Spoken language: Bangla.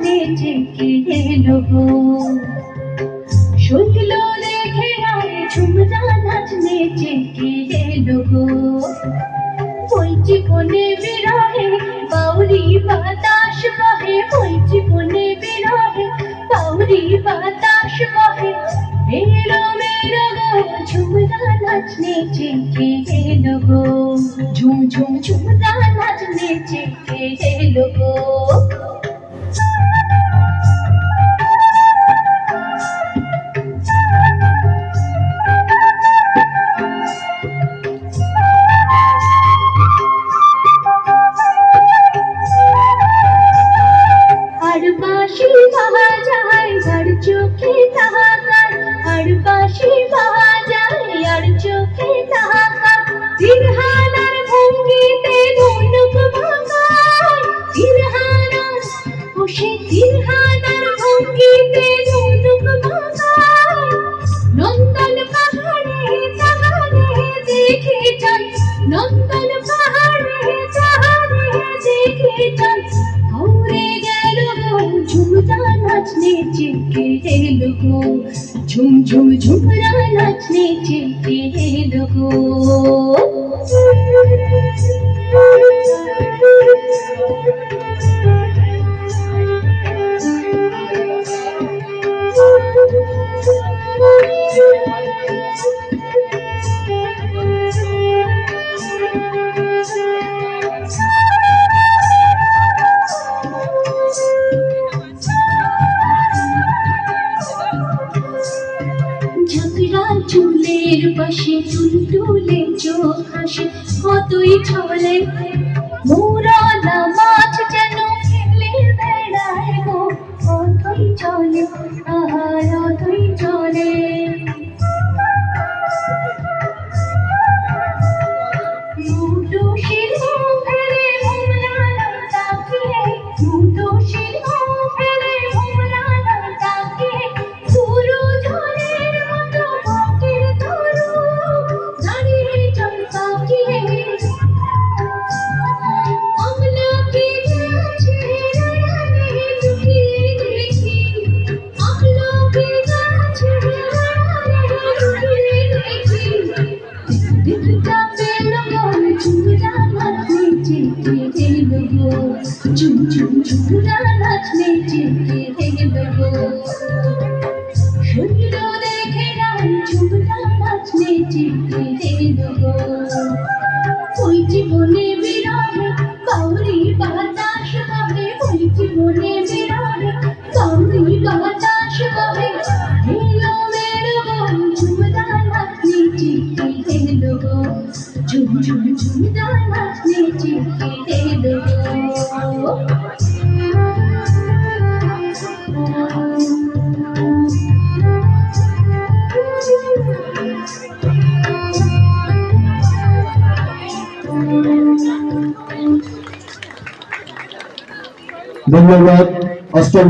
নেচে কে এলো গো শুনলো দেখে আয় ঝুমরা নাচ নেচে কে এলো গো ওই জীবনে বিরহে বাউরি বাতাস বহে ওই জীবনে বিরহে বাউরি বাতাস বহে মেরো মেরো গো ঝুমরা নাচ নেচে কে এলো গো ঝুম ঝুম ঝুমরা নাচ নেচে কে এলো গো আর বাঁশি বাজায় আর চোখে তাকায় আর বাঁশি বাজায় আর চোখে তাকায় তিরহানার ভঙ্গিতে ধনুক ভাঙায় তিরহানার ও সে তিরহানার ভঙ্গিতে ধনুক ভাঙায় নন্দন পাহাড়ে তাহারে দেখে যাই নন্দন পাহাড়ে তাহারে দেখে যাই উড়ে গেল গো ঝুমরা নাচ নেচে কে এলো গো ঝুম ঝুম ঝুমরা নাচ নেচে কে এলো গো ঝাঁকড়া চুলের পাশে টুলটুলে চোখ হাসে কতই ছলে মোরালা মাছ যেন খেলে বেড়ায় গো কতই চলে আহার অতই চলে মুটো শির ফেরে ভোমরা তাকিয়ে মুটো শির ফেরে ভোমরা তাকিয়ে সুরু ঝড়ের মতো বুকের তরু দাঁড়িয়ে চল তাকিয়ে আমলাকে যাচ্ছে রানে লুকিয়ে দেখি আমলাকে যাচ্ছে রানে লুকিয়ে দেখি দিকটা পেল গো ঝুমরা নাচ নেচে কে এলো গো ঝুম ঝুম ঝুমরা নাচ নেচে কে এলো গো শুনলো দেখে নাই ঝুমরা নাচ নেচে কে এলো গো ওই জীবনে বিরহে বাউরি বাতাস বহে ওই জীবনে বিরহে বাউরি বাতাস বহে এলো মেরো গো ঝুমরা নাচ নেচে কে এলো গো ঝুম ঝুম ঝুমরা নাচ নেচে কে এলো গো ধন্যবাদ। অষ্টম